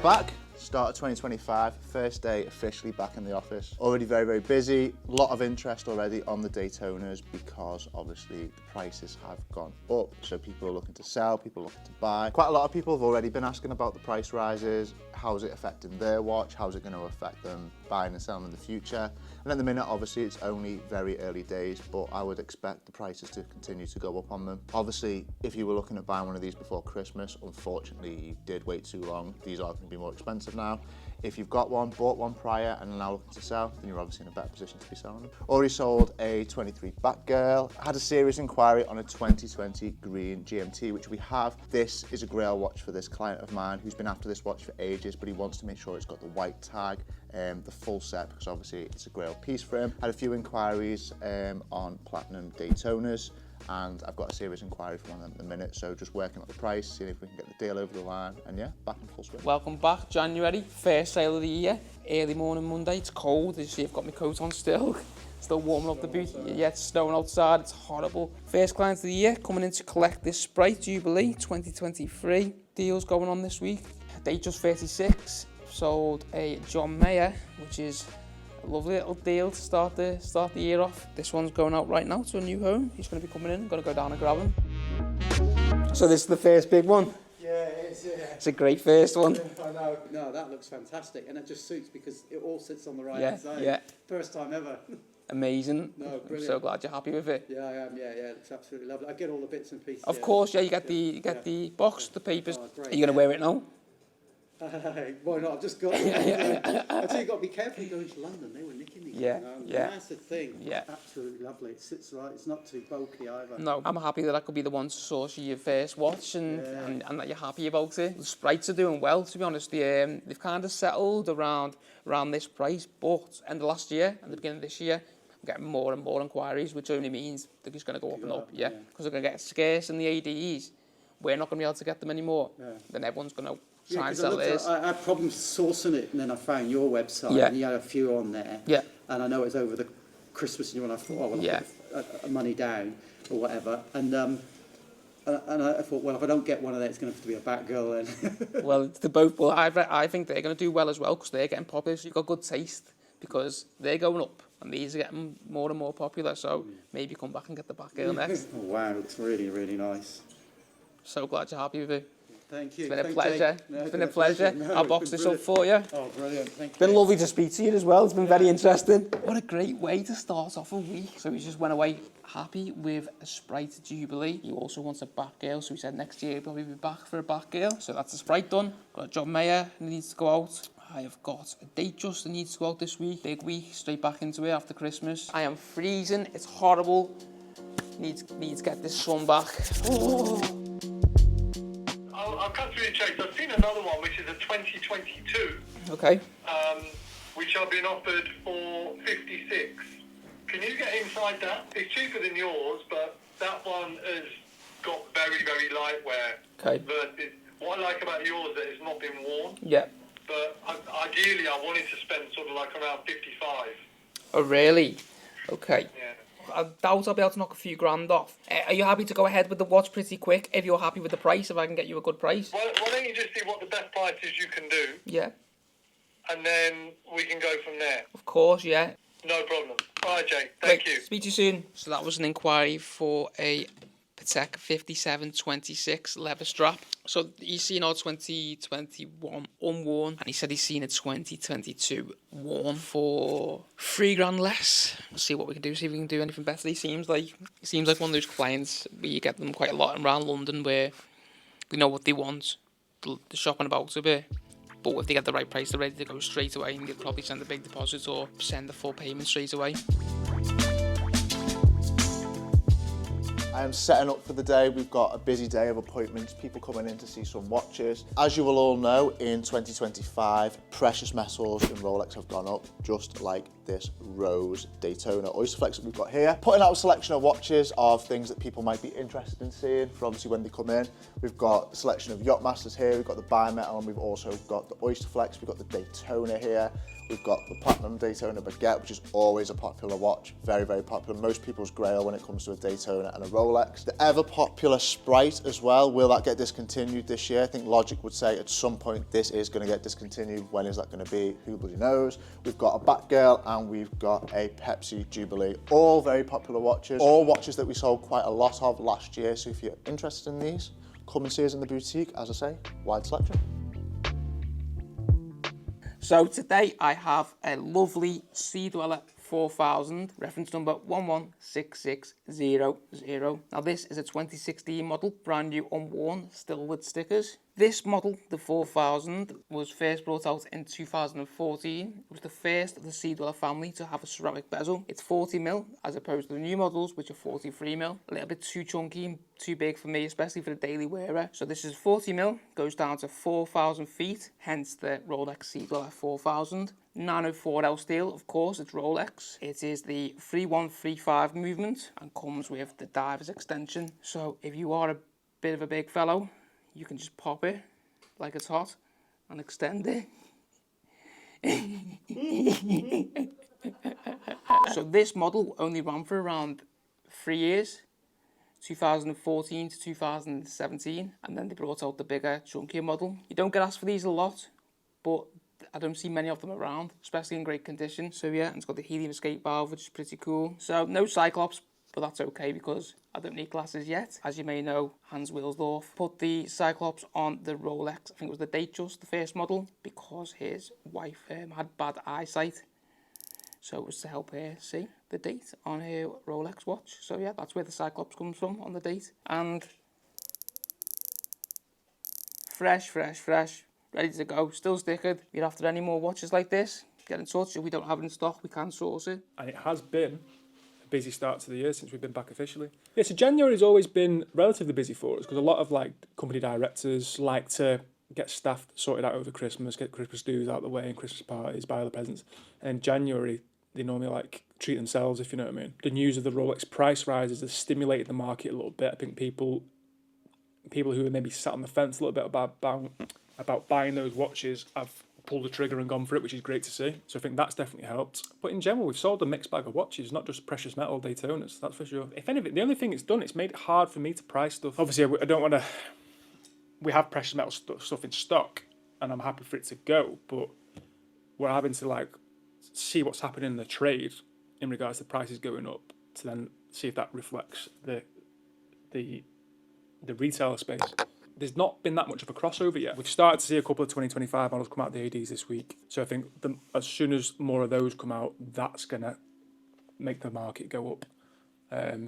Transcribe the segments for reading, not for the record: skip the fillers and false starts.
back. Start of 2025, first day officially back in the office. Already very, very busy. A lot of interest already on the Daytonas because obviously the prices have gone up. So people are looking to sell, people are looking to buy. Quite a lot of people have already been asking about the price rises. How's it affecting their watch? How's it going to affect them buying and selling in the future? And at the minute, obviously, it's only very early days, but I would expect the prices to continue to go up on them. Obviously, if you were looking at buying one of these before Christmas, unfortunately, you did wait too long. These are going to be more expensive now. If you've got one, bought one prior, and are now looking to sell, then you're obviously in a better position to be selling them. Already sold a 23 Batgirl. Had a serious inquiry on a 2020 green GMT, which we have. This is a grail watch for this client of mine who's been after this watch for ages, but he wants to make sure it's got the white tag, the full set, because obviously it's a grail piece for him. Had a few inquiries on platinum Daytonas, and I've got a serious inquiry for one of them at the minute, so just working on the price, seeing if we can get the deal over the line, and yeah, back in full swing. Welcome back, January, first sale of the year, early morning Monday. It's cold, as you see I've got my coat on still warming up the boot. Yeah, it's snowing outside, it's horrible. First client of the year coming in to collect this Sprite Jubilee 2023. Deals going on this week. Datejust 36, sold a John Mayer, which is a lovely little deal to start the year off. This one's going out right now to a new home. He's going to be coming in. I'm going to go down and grab him. So this is the first big one? Yeah, it is, yeah. It's a great first one. I know. No, that looks fantastic. And it just suits because it all sits on the right Yeah, side. yeah. First time ever. Amazing. No, brilliant. I'm so glad you're happy with it. Yeah, I am. Yeah, it looks absolutely lovely. I get all the bits and pieces. Of course, yeah, you get the box, the papers. Oh, great. Are you going to wear it now? Why not? I've just got it. I tell you, you've got to be careful going to London. They were nicking these. Yeah, You know? yeah. Massive thing. Yeah. Absolutely lovely. It sits right. It's not too bulky either. No, I'm happy that I could be the one to source you your first watch and that you're happy about it. The Sprites are doing well, to be honest. They've kind of settled around this price, but end of last year and the beginning of this year, I'm getting more and more inquiries, which only means they're just going to go up and up, because they're going to get scarce in the ADEs. We're not going to be able to get them anymore. Then everyone's going to try and sell theirs. I had problems sourcing it, and then I found your website, and you had a few on there. Yeah. And I know it was over the Christmas, and I thought, oh, well, I'll put money down or whatever. And I thought, well, if I don't get one of that, it's going to have to be a Batgirl then. Well, they're both. Well, I think they're going to do well as well because they're getting popular. So you've got good taste because they're going up, and these are getting more and more popular. So maybe come back and get the Batgirl next. Oh, wow, it's really, really nice. So glad you're happy with it. Thank you. It's been a pleasure. It's been a pleasure. No, I'll box this up for you. Oh, brilliant. Thank you. It's been lovely to speak to you as well. It's been very interesting. What a great way to start off a week. So he just went away happy with a Sprite Jubilee. He also wants a Batgirl, so he said next year he'll probably be back for a Batgirl. So that's a Sprite done. Got a John Mayer that needs to go out. I have got a Datejust that needs to go out this week. Big week, straight back into it after Christmas. I am freezing. It's horrible. Need to get this sun back. Oh. I'll cut through the chase. I've seen another one, which is a 2022. Okay. Which I've been offered for 56. Can you get inside that? It's cheaper than yours, but that one has got very, very light wear. Okay. Versus what I like about yours that it's not been worn. Yeah. But ideally, I wanted to spend sort of like around 55. Oh, really? Okay. Yeah. I doubt I'll be able to knock a few grand off. Are you happy to go ahead with the watch pretty quick if you're happy with the price, if I can get you a good price? Why don't you just see what the best price is you can do? Yeah. And then we can go from there. Of course, yeah. No problem. All right, Jay. Thank you. Speak to you soon. So that was an inquiry for a Patek 5726 leather strap. So he's seen our 2021 unworn, and he said he's seen a 2022 worn for $3,000 less. We'll see what we can do. See if we can do anything better. He seems like one of those clients where you get them quite a lot around London, where we know what they want. They're shopping about a bit. But if they get the right price, they're ready to go straight away, and they'll probably send a big deposit or send the full payment straight away. I am setting up for the day. We've got a busy day of appointments, people coming in to see some watches. As you will all know, in 2025, precious metals in Rolex have gone up, just like this Rose Daytona Oyster Flex that we've got here. Putting out a selection of watches of things that people might be interested in seeing for obviously when they come in. We've got a selection of Yacht-Masters here, we've got the bimetal, and we've also got the Oyster Flex, we've got the Daytona here. We've got the Platinum Daytona Baguette, which is always a popular watch, very, very popular. Most people's grail when it comes to a Daytona and a Rolex. The ever popular Sprite as well, will that get discontinued this year? I think logic would say at some point this is going to get discontinued. When is that going to be? Who bloody knows? We've got a Batgirl and we've got a Pepsi Jubilee. All very popular watches, all watches that we sold quite a lot of last year. So if you're interested in these, come and see us in the boutique. As I say, wide selection. So today I have a lovely Sea Dweller 4000, reference number 116600. Now this is a 2016 model, brand new unworn, still with stickers. This model, the 4000, was first brought out in 2014. It was the first of the Sea Dweller family to have a ceramic bezel. It's 40mm as opposed to the new models, which are 43mm. A little bit too chunky and too big for me, especially for the daily wearer. So this is 40mm, goes down to 4,000 feet, hence the Rolex Sea Dweller 4000. 904L steel, of course, it's Rolex. It is the 3135 movement and comes with the diver's extension. So if you are a bit of a big fellow, you can just pop it like it's hot and extend it. So this model only ran for around 3 years, 2014 to 2017, and then they brought out the bigger, chunkier model. You don't get asked for these a lot, but I don't see many of them around, especially in great condition. So yeah, and it's got the helium escape valve, which is pretty cool. So no Cyclops, but that's okay because I don't need glasses yet. As you may know, Hans Wilsdorf put the Cyclops on the Rolex, I think it was the Datejust, the first model, because his wife had bad eyesight. So it was to help her see the date on her Rolex watch. So yeah, that's where the Cyclops comes from, on the date. And fresh. Ready to go, still stickered. If you're after any more watches like this, get in touch. If we don't have it in stock, we can source it. And it has been a busy start to the year since we've been back officially. Yeah, so January has always been relatively busy for us because a lot of like company directors like to get staff sorted out over Christmas, get Christmas dues out of the way and Christmas parties, buy all the presents. And January, they normally like treat themselves, if you know what I mean. The news of the Rolex price rises has stimulated the market a little bit. I think people who are maybe sat on the fence a little bit about buying those watches have pulled the trigger and gone for it, which is great to see. So I think that's definitely helped. But in general, we've sold a mixed bag of watches, not just precious metal Daytonas, that's for sure. If anything, the only thing it's done, it's made it hard for me to price stuff. Obviously, I don't want to... We have precious metal stuff in stock, and I'm happy for it to go, but we're having to like see what's happening in the trade in regards to prices going up to then see if that reflects the retailer space. There's not been that much of a crossover yet. We've started to see a couple of 2025 models come out the ADs this week. So I think as soon as more of those come out, that's going to make the market go up.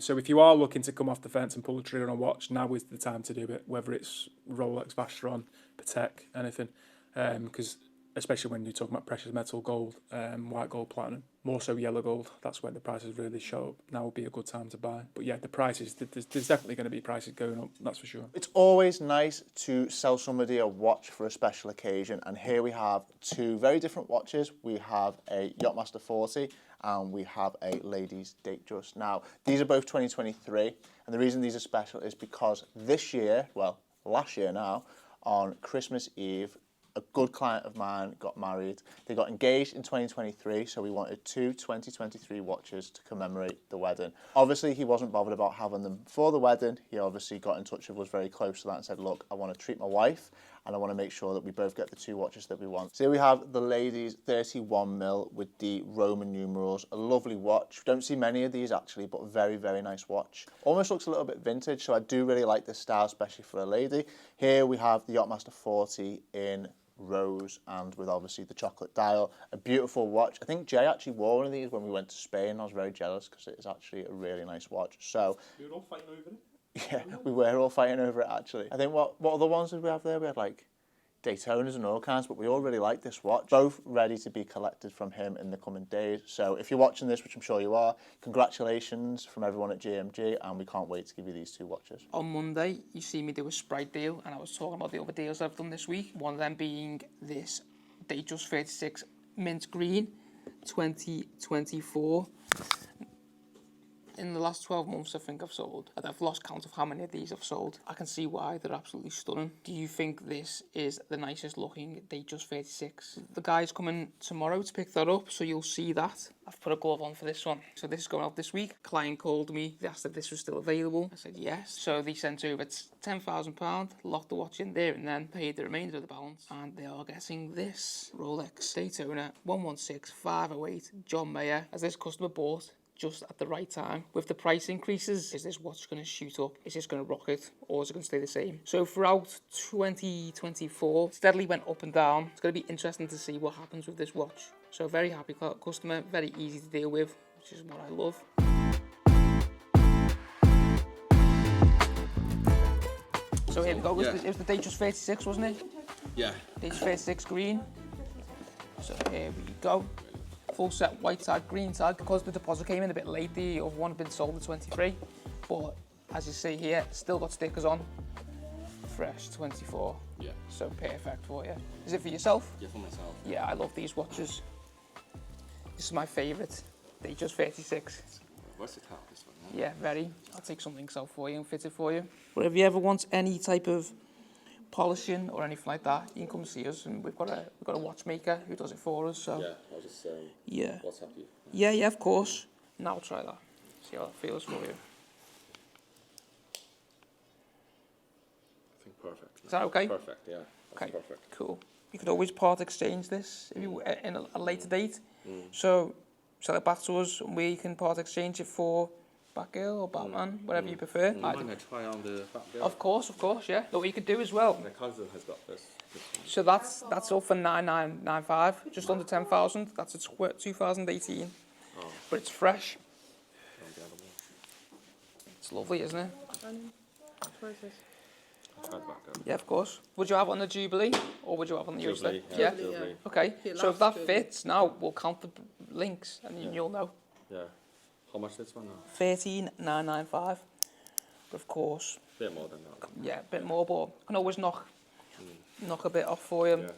So if you are looking to come off the fence and pull the trigger on a watch, now is the time to do it, whether it's Rolex, Vacheron, Patek, anything. Because especially when you're talking about precious metal, gold, white gold, platinum, more so yellow gold, that's where the prices really show up. Now would be a good time to buy. But yeah, the prices, there's definitely going to be prices going up, that's for sure. It's always nice to sell somebody a watch for a special occasion, and here we have two very different watches. We have a Yacht-Master 40 and we have a ladies Datejust. Now, these are both 2023, and the reason these are special is because this year, well, last year now, on Christmas Eve, a good client of mine got married. They got engaged in 2023, so we wanted two 2023 watches to commemorate the wedding. Obviously, he wasn't bothered about having them for the wedding. He obviously got in touch with us very close to that and said, look, I want to treat my wife and I want to make sure that we both get the two watches that we want. So here we have the ladies 31mm with the Roman numerals, a lovely watch. We don't see many of these actually, but very, very nice watch. Almost looks a little bit vintage, so I do really like this style, especially for a lady. Here we have the Yacht-Master 40 in rose and with obviously the chocolate dial. A beautiful watch. I think Jay actually wore one of these when we went to Spain. I was very jealous because it is actually a really nice watch. So We were all fighting over it. yeah, we were all fighting over it actually. I think what other ones did we have there? We had like Daytonas and all kinds, but we all really like this watch. Both ready to be collected from him in the coming days. So if you're watching this, which I'm sure you are, congratulations from everyone at GMG, and we can't wait to give you these two watches. On Monday, you see me do a Sprite deal, and I was talking about the other deals I've done this week. One of them being this Datejust 36 Mint Green. 2024. In the last 12 months, I think I've lost count of how many of these I've sold. I can see why, they're absolutely stunning. Do you think this is the nicest looking Datejust 36? The guy's coming tomorrow to pick that up, so you'll see that. I've put a glove on for this one. So this is going out this week. Client called me, they asked if this was still available. I said yes. So they sent over £10,000, locked the watch in there and then paid the remainder of the balance. And they are getting this Rolex Daytona 116508 John Mayer, as this customer bought just at the right time. With the price increases, is this watch going to shoot up? Is this going to rocket? Or is it going to stay the same? So throughout 2024, steadily went up and down. It's going to be interesting to see what happens with this watch. So very happy customer, very easy to deal with, which is what I love. So here we go, it was the Datejust 36, wasn't it? Yeah. Datejust 36 green. So here we go. Full set white tag, green tag. Because the deposit came in a bit late, the other one had been sold at 23. But as you see here, still got stickers on. Fresh 24. Yeah. So perfect for you. Is it for yourself? Yeah, for myself. Yeah, I love these watches. This is my favourite. Datejust 36. Versatile, this one, huh? Yeah, very. I'll take something out for you and fit it for you. But if you ever want any type of polishing or anything like that, you can come see us, and we've got a watchmaker who does it for us. So Yeah, I'll just WhatsApp you. yeah, of course. Now I'll try that. See how that feels for you. I think perfect. Is that okay? Perfect, yeah. That's Okay, perfect. cool. You could always part exchange this if you in a later date. So sell it back to us, and we can part exchange it for Batgirl or Batman, whatever you prefer. Mind I try on the back there? Of course, yeah. Look what you could do as well. My cousin has got this one. So that's all for 9,995, just under 10,000. That's a 2018, but it's fresh. On the other one. It's lovely, isn't it? I'll try the back there. Yeah, of course. Would you have it on the Jubilee or would you have it on the Easter? Jubilee, Yeah. Jubilee. Okay. It So if lasts that Jubilee. fits, now we'll count the links and then you'll know. Yeah. How much this one now? 13,995. But of course, Bit more than that. yeah, a bit more, but I can always knock a bit off for you. Yeah.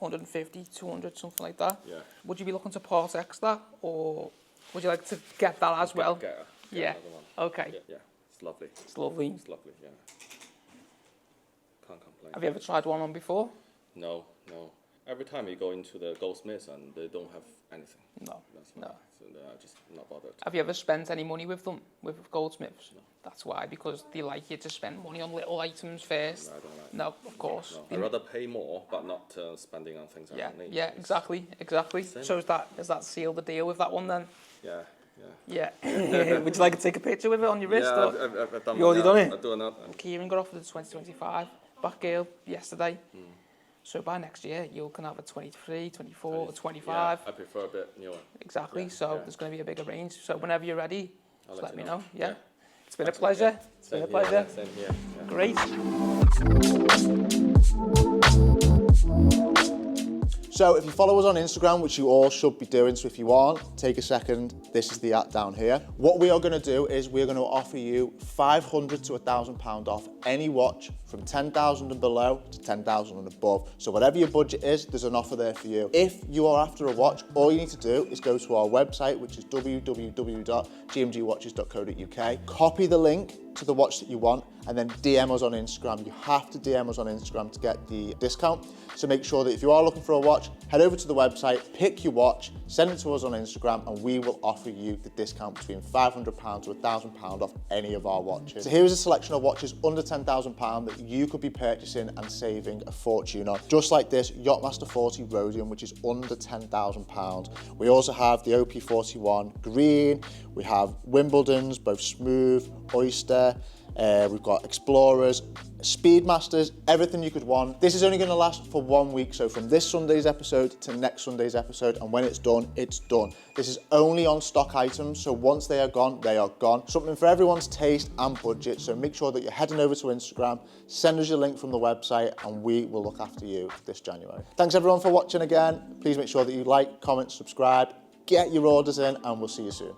150, 200, something like that. Yeah. Would you be looking to part X that, or would you like to get that as well? Get Yeah. another one. Okay. Yeah, it's lovely. It's lovely. It's lovely, yeah. Can't complain. Have you ever tried one on before? No. Every time you go into the goldsmiths and they don't have anything. No. That's why. No. So they're just not bothered. Have you ever spent any money with them, with goldsmiths? No. That's why, because they like you to spend money on little items first. No, I don't like No, of course. No, I'd rather pay more, but not spending on things I Yeah, don't need. yeah, exactly. Same. So has that sealed the deal with that one then? Yeah. Yeah. Would you like to take a picture with it on your wrist? Yeah, or? I've done You already done it? I've done it. Ciaran got offered a 2025 Batgirl yesterday. So by next year, you can have a 23, 24, or 25. Yeah, I prefer a bit newer. Exactly. Yeah, So yeah. there's going to be a bigger range. So whenever you're ready, I'll just let let you me know. know. Yeah. Yeah. It's been a pleasure. It's been a pleasure. Same here. Yeah. Great. So if you follow us on Instagram, which you all should be doing, so if you aren't, take a second. This is the app down here. What we are going to do is we're going to offer you £500 to £1,000 off any watch from 10,000 and below to 10,000 and above. So whatever your budget is, there's an offer there for you. If you are after a watch, all you need to do is go to our website, which is www.gmgwatches.co.uk. Copy the link to the watch that you want and then DM us on Instagram. You have to DM us on Instagram to get the discount. So make sure that if you are looking for a watch, head over to the website, pick your watch, send it to us on Instagram, and we will offer you the discount between £500 to £1,000 off any of our watches. So here is a selection of watches under £10,000 that you could be purchasing and saving a fortune on. Just like this Yacht-Master 40 Rhodium, which is under £10,000. We also have the OP41 Green, we have Wimbledon's, both smooth, oyster, we've got Explorers, Speedmasters, everything you could want. This is only going to last for 1 week, so from this Sunday's episode to next Sunday's episode, and when it's done, it's done. This is only on stock items, so once they are gone, they are gone. Something for everyone's taste and budget, so make sure that you're heading over to Instagram, send us your link from the website, and we will look after you this January. Thanks everyone for watching again. Please make sure that you like, comment, subscribe, get your orders in, and we'll see you soon.